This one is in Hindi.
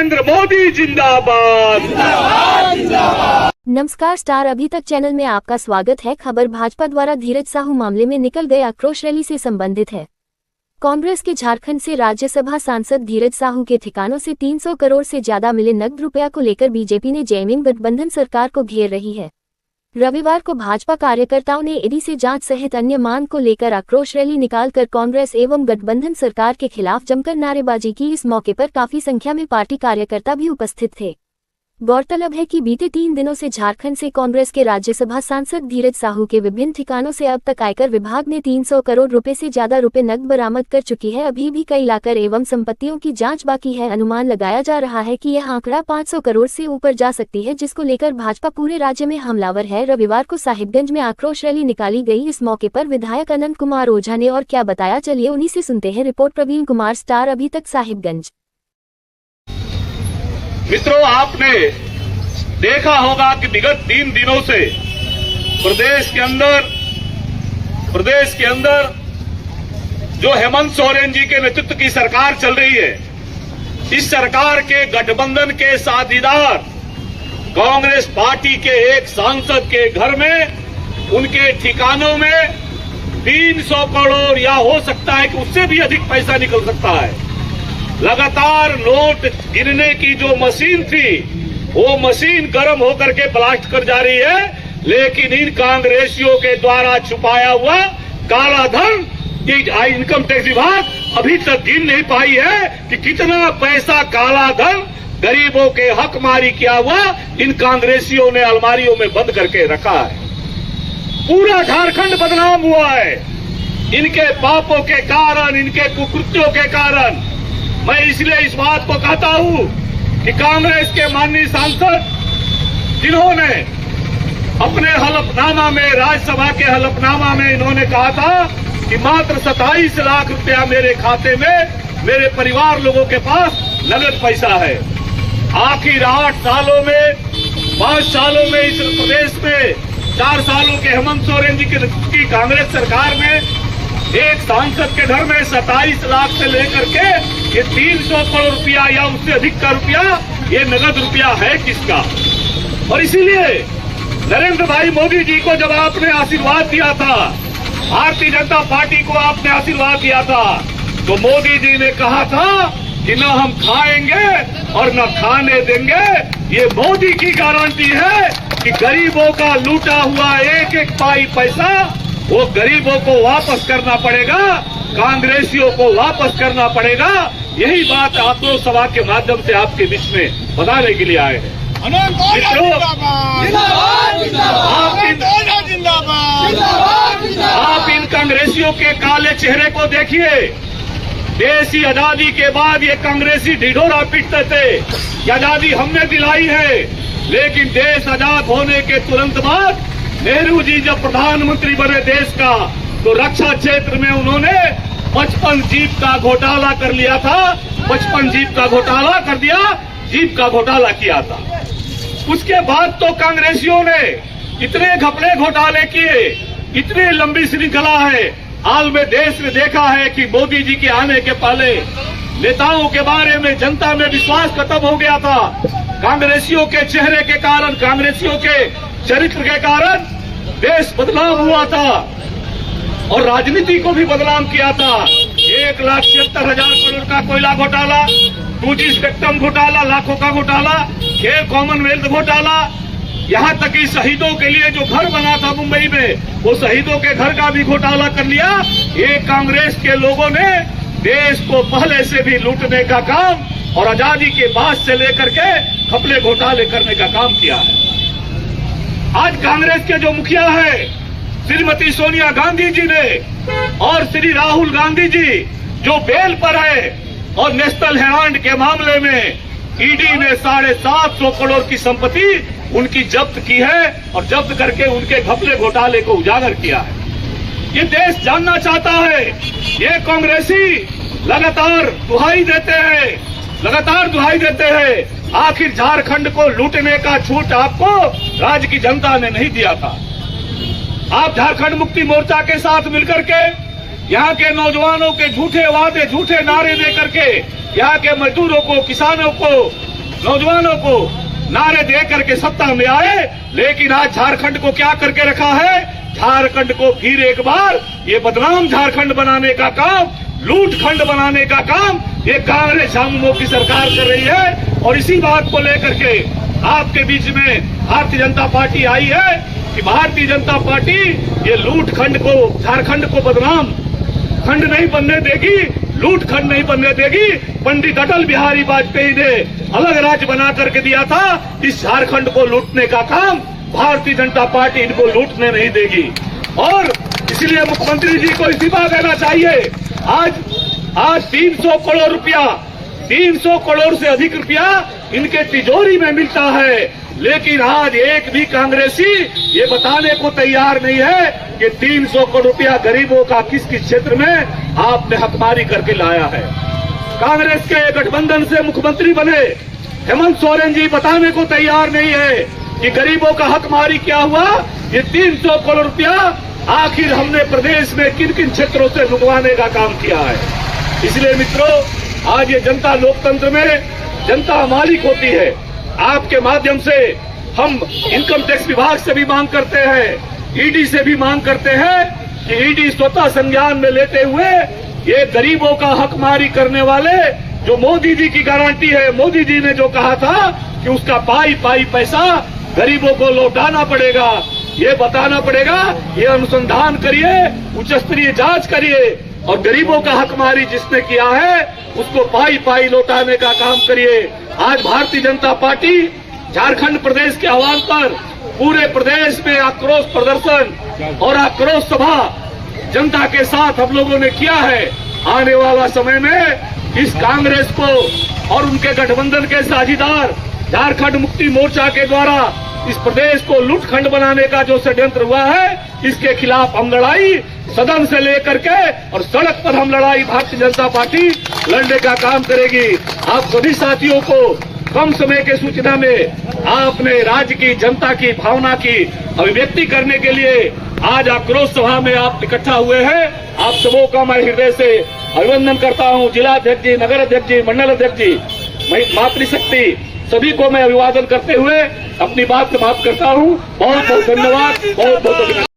नरेंद्र मोदी जिंदाबाद। नमस्कार स्टार अभी तक चैनल में आपका स्वागत है। खबर भाजपा द्वारा धीरज साहू मामले में निकल गए आक्रोश रैली से संबंधित है। कांग्रेस के झारखंड से राज्यसभा सांसद धीरज साहू के ठिकानों से 300 करोड़ से ज्यादा मिले नकद रुपया को लेकर बीजेपी ने जेएमएम गठबंधन सरकार को घेर रही है। रविवार को भाजपा कार्यकर्ताओं ने ईडी से जांच सहित अन्य मांग को लेकर आक्रोश रैली निकालकर कांग्रेस एवं गठबंधन सरकार के खिलाफ जमकर नारेबाजी की। इस मौके पर काफी संख्या में पार्टी कार्यकर्ता भी उपस्थित थे। गौरतलब है कि बीते 3 दिनों से झारखंड से कांग्रेस के राज्यसभा सांसद धीरज साहू के विभिन्न ठिकानों से अब तक आयकर विभाग ने 300 करोड़ रुपए से ज्यादा रुपए नकद बरामद कर चुकी है। अभी भी कई लाकर एवं संपत्तियों की जांच बाकी है। अनुमान लगाया जा रहा है कि यह आंकड़ा 500 करोड़ से ऊपर जा सकती है, जिसको लेकर भाजपा पूरे राज्य में हमलावर है। रविवार को साहिबगंज में आक्रोश रैली निकाली गई। इस मौके पर विधायक अनंत कुमार ओझा ने और क्या बताया, चलिए उन्हीं से सुनते हैं। रिपोर्ट प्रवीण कुमार, स्टार अभी तक, साहिबगंज। मित्रों, आपने देखा होगा कि विगत 3 दिनों से प्रदेश के अंदर जो हेमंत सोरेन जी के नेतृत्व की सरकार चल रही है, इस सरकार के गठबंधन के साझीदार कांग्रेस पार्टी के एक सांसद के घर में, उनके ठिकानों में 300 करोड़ या हो सकता है कि उससे भी अधिक पैसा निकल सकता है। लगातार नोट गिनने की जो मशीन थी, वो मशीन गर्म होकर के ब्लास्ट कर जा रही है, लेकिन इन कांग्रेसियों के द्वारा छुपाया हुआ काला धन इनकम टैक्स विभाग अभी तक गिन नहीं पाई है कि कितना पैसा काला धन गरीबों के हक मारी किया हुआ इन कांग्रेसियों ने अलमारियों में बंद करके रखा है। पूरा झारखंड बदनाम हुआ है इनके पापों के कारण, इनके कुकृत्यों के कारण। मैं इसलिए इस बात को कहता हूं कि कांग्रेस के माननीय सांसद, जिन्होंने अपने हलफनामा में, राज्यसभा के हलफनामा में इन्होंने कहा था कि मात्र 27 लाख रुपया मेरे खाते में, मेरे परिवार लोगों के पास नगद पैसा है। आखिर 8 सालों में, 5 सालों में इस प्रदेश में 4 सालों के हेमंत सोरेन जी की कांग्रेस सरकार में एक सांसद के घर में 27 लाख से लेकर के ये 300 करोड़ रुपया या उससे अधिक का रुपया, ये नगद रुपया है किसका? और इसीलिए नरेंद्र भाई मोदी जी को जब आपने आशीर्वाद दिया था, भारतीय जनता पार्टी को आपने आशीर्वाद दिया था, तो मोदी जी ने कहा था कि न हम खाएंगे और न खाने देंगे। ये मोदी की गारंटी है कि गरीबों का लूटा हुआ एक एक पाई पैसा वो गरीबों को वापस करना पड़ेगा, कांग्रेसियों को वापस करना पड़ेगा। यही बात आप लोग सभा के माध्यम से आपके बीच में बताने के लिए आए हैं। आप इन कांग्रेसियों के काले चेहरे को देखिए। देश की आजादी के बाद ये कांग्रेसी ढिढोरा पीटते थे कि आजादी हमने दिलाई है, लेकिन देश आजाद होने के तुरंत बाद नेहरू जी जब प्रधानमंत्री बने देश का, तो रक्षा क्षेत्र में उन्होंने 55 जीप का घोटाला कर लिया था। 55 जीप का घोटाला कर दिया, जीप का घोटाला किया था। उसके बाद तो कांग्रेसियों ने इतने घपले घोटाले किए, इतनी लंबी श्रृंखला है। हाल में देश ने देखा है कि मोदी जी के आने के पहले नेताओं के बारे में जनता में विश्वास खत्म हो गया था। कांग्रेसियों के चेहरे के कारण, कांग्रेसियों के चरित्र के कारण देश बदनाम हुआ था और राजनीति को भी बदनाम किया था। 1,76,000 करोड़ का कोयला घोटाला, 2G स्पेक्ट्रम घोटाला, लाखों का घोटाला, खेल कॉमनवेल्थ घोटाला, यहाँ तक कि शहीदों के लिए जो घर बना था मुंबई में, वो शहीदों के घर का भी घोटाला कर लिया। ये कांग्रेस के लोगों ने देश को पहले से भी लूटने का काम और आजादी के बाद से लेकर के घपले घोटाले करने का काम किया है। आज कांग्रेस के जो मुखिया है श्रीमती सोनिया गांधी जी ने और श्री राहुल गांधी जी जो बेल पर है, और नेशनल हेराल्ड के मामले में ईडी ने 750 करोड़ की संपत्ति उनकी जब्त की है और जब्त करके उनके घपले घोटाले को उजागर किया है। ये देश जानना चाहता है। ये कांग्रेसी लगातार दुहाई देते हैं, आखिर झारखंड को लूटने का छूट आपको राज्य की जनता ने नहीं दिया था। आप झारखंड मुक्ति मोर्चा के साथ मिलकर के यहाँ के नौजवानों के झूठे वादे, झूठे नारे दे करके यहाँ के मजदूरों को, किसानों को नौजवानों को नारे दे करके सत्ता में आए, लेकिन आज झारखंड को क्या करके रखा है? झारखंड को फिर एक बार ये बदनाम झारखंड बनाने का काम, लूट खंड बनाने का काम ये कांग्रेस झामुमो की सरकार कर रही है। और इसी बात को लेकर के आपके बीच में भारतीय जनता पार्टी आई है कि भारतीय जनता पार्टी ये लूट खंड को, झारखंड को बदनाम खंड नहीं बनने देगी, लूट खंड नहीं बनने देगी। पंडित अटल बिहारी वाजपेयी ने अलग राज्य बना करके दिया था, इस झारखंड को लूटने का काम भारतीय जनता पार्टी इनको लूटने नहीं देगी। और इसलिए मुख्यमंत्री जी को इस्तीफा देना चाहिए। आज 300 करोड़ रुपया, 300 करोड़ से अधिक रुपया इनके तिजोरी में मिलता है, लेकिन आज एक भी कांग्रेसी ये बताने को तैयार नहीं है कि 300 करोड़ रुपया गरीबों का किस किस क्षेत्र में आपने हकमारी करके लाया है। कांग्रेस के गठबंधन से मुख्यमंत्री बने हेमंत सोरेन जी बताने को तैयार नहीं है कि गरीबों का हकमारी क्या हुआ। ये 300 करोड़ रुपया आखिर हमने प्रदेश में किन किन क्षेत्रों से लुटवाने का काम किया है। इसलिए मित्रों, आज ये जनता लोकतंत्र में जनता मालिक होती है। आपके माध्यम से हम इनकम टैक्स विभाग से भी मांग करते हैं, ईडी से भी मांग करते हैं कि ईडी स्वतः संज्ञान में लेते हुए ये गरीबों का हकमारी करने वाले, जो मोदी जी की गारंटी है, मोदी जी ने जो कहा था कि उसका पाई पाई पैसा गरीबों को लौटाना पड़ेगा, ये बताना पड़ेगा, ये अनुसंधान करिए, उच्च स्तरीय जांच करिए और गरीबों का हकमारी जिसने किया है उसको पाई पाई लौटाने का काम करिए। आज भारतीय जनता पार्टी झारखंड प्रदेश के आह्वान पर पूरे प्रदेश में आक्रोश प्रदर्शन और आक्रोश सभा जनता के साथ हम लोगों ने किया है। आने वाला समय में इस कांग्रेस को और उनके गठबंधन के साझीदार झारखंड मुक्ति मोर्चा के द्वारा इस प्रदेश को लूटखंड बनाने का जो षड्यंत्र हुआ है, इसके खिलाफ हम लड़ाई सदन से लेकर के और सड़क पर हम लड़ाई भारतीय जनता पार्टी लड़ने का काम करेगी। आप सभी साथियों को कम समय के सूचना में आपने राज्य की जनता की भावना की अभिव्यक्ति करने के लिए आज आक्रोश सभा में आप इकट्ठा हुए हैं। आप सबों का मैं हृदय से अभिनंदन करता हूं। जिलाध्यक्ष जी, नगर अध्यक्ष जी, मंडल अध्यक्ष जी, मातृशक्ति सभी को मैं अभिवादन करते हुए अपनी बात समाप्त करता हूं। बहुत बहुत धन्यवाद, बहुत बहुत अभिनंदन।